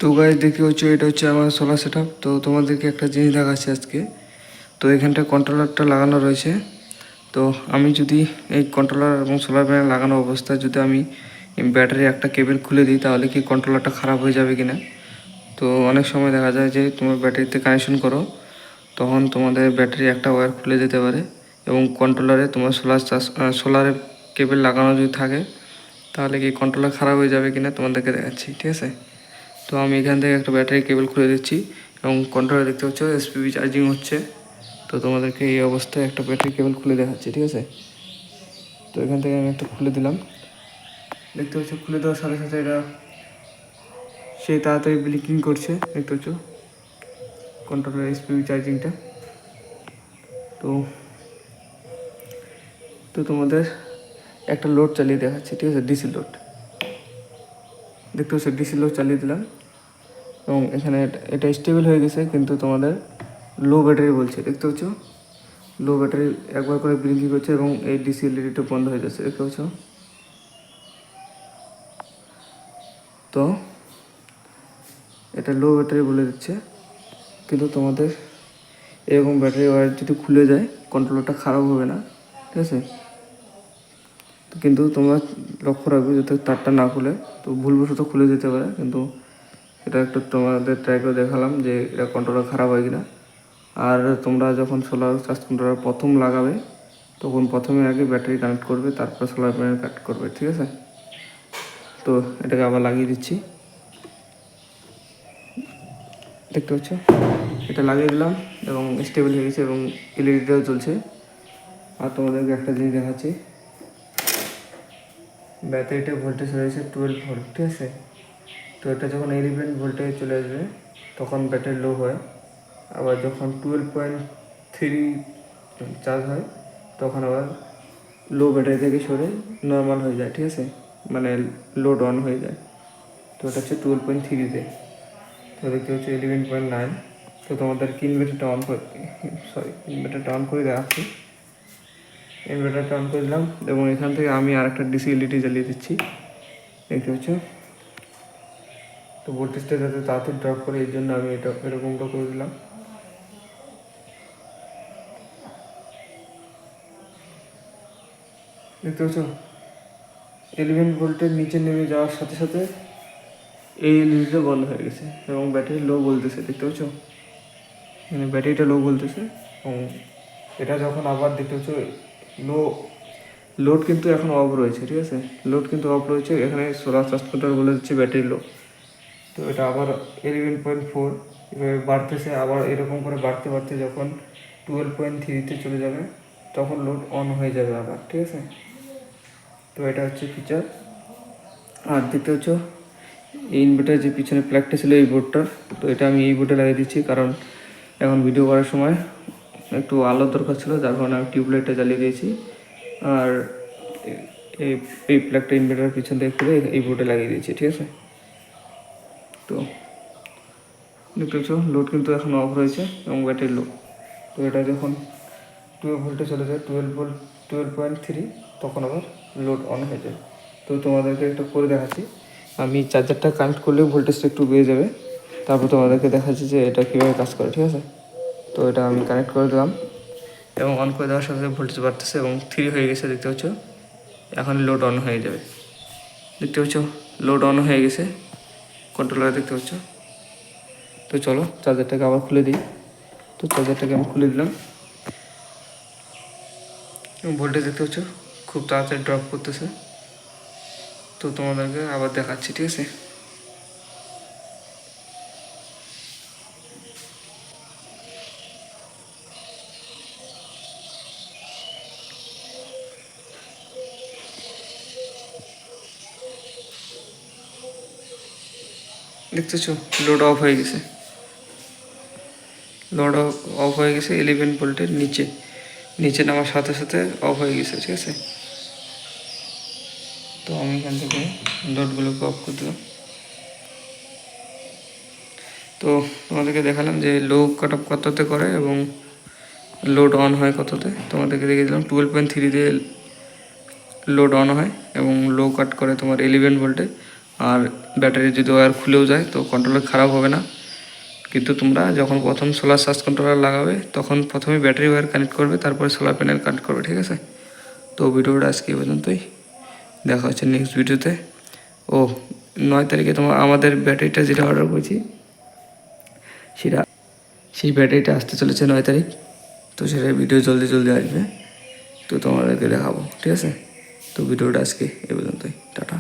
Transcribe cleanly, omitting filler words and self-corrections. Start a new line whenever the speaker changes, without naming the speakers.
তো গাইস দেখতে হচ্ছে এটা হচ্ছে আমার সোলার সেটআপ। তো তোমাদেরকে একটা জিনিস দেখাচ্ছি আজকে। তো এখানটা কন্ট্রোলারটা লাগানো রয়েছে। তো আমি যদি এই কন্ট্রোলার এবং সোলার প্যানেল লাগানো অবস্থায় যদি আমি ব্যাটারি একটা কেবল খুলে দিই তাহলে কি কন্ট্রোলারটা খারাপ হয়ে যাবে কিনা। তো অনেক সময় দেখা যায় যে তোমার ব্যাটারিতে কানেকশন করো তখন তোমাদের ব্যাটারি একটা ওয়্যার খুলে যেতে পারে এবং কন্ট্রোলারে তোমার সোলারের কেবল লাগানো যদি থাকে তাহলে কি কন্ট্রোলার খারাপ হয়ে যাবে কিনা তোমাদেরকে দেখাচ্ছি, ঠিক আছে। তো আমি এখান থেকে একটা ব্যাটারি কেবল খুলে দিচ্ছি এবং কন্ট্রোলার দেখতে পাচ্ছ এসপিবি চার্জিং হচ্ছে। তো তোমাদেরকে এই অবস্থায় একটা ব্যাটারি কেবল খুলে দেখাচ্ছি, ঠিক আছে। তো এখান থেকে আমি একটা খুলে দিলাম, দেখতে পাচ্ছ খুলে দেওয়ার সাথে সাথে এটা সেই তাড়াতাড়ি ব্লিঙ্কিং করছে, দেখতে পাচ্ছ কন্ট্রোলার এসপিবি চার্জিংটা। তো তো তোমাদের একটা লোড চালিয়ে দেখাচ্ছি, ঠিক আছে, ডিসি লোড। দেখতে পাচ্ছ ডিসি লোড চালিয়ে দিলাম এবং এখানে এটা স্টেবল হয়ে গেছে, কিন্তু তোমাদের লো ব্যাটারি বলছে, দেখতে পাচ্ছ লো ব্যাটারি একবার করে ব্লিঙ্কিং করছে এবং এই ডিসি এলইডিটা বন্ধ হয়ে যাচ্ছে, দেখতে পাচ্ছ। তো এটা লো ব্যাটারি বলে দিচ্ছে, কিন্তু তোমাদের এরকম ব্যাটারি ওয়্যার যদি খুলে যায় কন্ট্রোলারটা খারাপ হবে না, ঠিক আছে। কিন্তু তোমরা লক্ষ্য রাখবে যাতে তারটা না খুলে, তো ভুলবশত খুলে যেতে পারে, কিন্তু এটা একটু তোমাদের ট্রাই করে দেখালাম যে এটা কন্ট্রোলার খারাপ হয় কিনা। আর তোমরা যখন সোলার চার্জ কন্ট্রোলার প্রথম লাগাবে তখন প্রথমে আগে ব্যাটারি কানেক্ট করবে, তারপর সোলার প্যানেল কানেক্ট করবে, ঠিক আছে। তো এটাকে আবার লাগিয়ে দিচ্ছি, দেখতে পাচ্ছ এটা লাগিয়ে দিলাম এবং স্টেবল হয়ে গেছে এবং এলইডিটাও চলছে। আর তোমাদেরকে একটা জিনিস দেখাচ্ছি, ব্যাটারিটা ভোল্টেজ রয়েছে 12 ভোল্ট, ঠিক আছে। তো এটা যখন 11 ভোল্টেজ চলে আসবে তখন ব্যাটারি লো হয়, আবার যখন 12.3 চার্জ হয় তখন আবার লো ব্যাটারি থেকে সরে নর্মাল হয়ে যায়, ঠিক আছে, মানে লোড অন হয়ে যায়। তো এটা হচ্ছে 12.3-তে। তো দেখতে হচ্ছে 11.9। তো তোমাদেরকে ইনভার্টারটা অন করে দেখাচ্ছি। ইনভার্টারটা অন করে দিলাম এবং এখান থেকে আমি আর একটা ডিসি এলইডি জ্বালিয়ে দিচ্ছি, দেখতে পাচ্ছ। তো ভোল্টেজটা যাতে তাড়াতাড়ি ড্রপ করে এই জন্য আমি এটা এরকমটা করে দিলাম, দেখতে পাচ্ছ 11 ভোল্টের নিচে নেমে যাওয়ার সাথে সাথে এই এলইডিটা বন্ধ হয়ে গেছে এবং ব্যাটারি লো বলতেছে, দেখতে পাচ্ছ মানে ব্যাটারিটা লো বলতেছে। এবং এটা যখন আবার দেখতে পাচ্ছ লোড কিন্তু এখন অফ রয়েছে, ঠিক আছে, লোড কিন্তু অফ রয়েছে, এখানে সোলার চার্জ কন্ট্রোলার বলে দিচ্ছে ব্যাটারি লো। তো এটা আবার 11.4 এভাবে বাড়তেছে, আবার এরকম করে বাড়তে বাড়তে যখন 12.3-তে চলে যাবে তখন লোড অন হয়ে যাবে আবার, ঠিক আছে। তো এটা হচ্ছে ফিচার। আর দেখতে পাচ্ছ এই ইনভার্টার যে পিছনে প্লাগটা ছিল এই বোর্ডটার, তো এটা আমি এই বোর্ডে লাগিয়ে দিচ্ছি কারণ এখন ভিডিও করার সময় একটু আলোর দরকার ছিল, যার কারণে আমি টিউবলাইটটা জ্বালিয়ে দিয়েছি। আর এই এই প্লাগটা ইনভার্টারের পিছন থেকে খুলে এই বোর্ডে লাগিয়ে দিয়েছি, ঠিক আছে। তো দেখতে পাচ্ছ লোড কিন্তু এখন অফ রয়েছে এবং ব্যাটারি লো। তো এটা যখন 12 ভোল্টে চলে যায় 12.3 তখন আবার লোড অন হয়ে যায়। তো তোমাদেরকে একটা করে দেখাচ্ছি, আমি চার্জারটা কানেক্ট করলেও ভোল্টেজটা একটু বেড়ে যাবে, তারপর তোমাদেরকে দেখাচ্ছি যে এটা কীভাবে কাজ করে, ঠিক আছে। তো এটা আমি কানেক্ট করে দিলাম এবং অন করে দেওয়ার সাথে সাথে ভোল্টেজ বাড়তেছে এবং 3 হয়ে গেছে, দেখতে পাচ্ছ। এখন লোড অন হয়ে যাবে, দেখতে পাচ্ছ লোড অন হয়ে গেছে কন্ট্রোলার, দেখতে পাচ্ছ। তো চলো চার্জারটাকে আবার খুলে দিই। তো চার্জারটাকে আমি খুলে দিলাম এবং ভোল্টেজ দেখতে পাচ্ছ খুব তাড়াতাড়ি ড্রপ করতেছে। তো তোমাদেরকে আবার দেখাচ্ছি, ঠিক আছে। দেখতেছো লোড অফ হয়ে গেছে, লোড অফ হয়ে গেছে 11 ভোল্টের নিচে নিচে নামার সাথে সাথে অফ হয়ে গেছে, ঠিক আছে। তো আমি এখান থেকে লোডগুলোকে অফ করে দিলাম। তো তোমাদেরকে দেখালাম যে লো কাট অফ কততে করে এবং লোড অন হয় কততে। তোমাদেরকে দেখিয়ে দিলাম 12.3 দিয়ে লোড অন হয় এবং লো কাট করে তোমার 11 ভোল্টে, আর ব্যাটারি যদি ওয়্যার খুলেও যায় তো কন্ট্রোলার খারাপ হবে না। কিন্তু তোমরা যখন প্রথম সোলার চার্জ কন্ট্রোলার লাগাবে তখন প্রথমে ব্যাটারি ওয়্যার কানেক্ট করবে, তারপরে সোলার প্যানেল কানেক্ট করবে, ঠিক আছে? তো ভিডিওটা আজকে এই পর্যন্তই, দেখা হচ্ছে নেক্সট ভিডিওতে। ও 9 তারিখে আমাদের ব্যাটারিটা যেটা অর্ডার করেছি সেই ব্যাটারিটা আসতে চলেছে 9 তারিখ। তো সেটা ভিডিও জলদি জলদি আসবে, তো তোমাদেরকে দেখাবো, ঠিক আছে? তো ভিডিওটা আজকে এই পর্যন্তই, টাটা।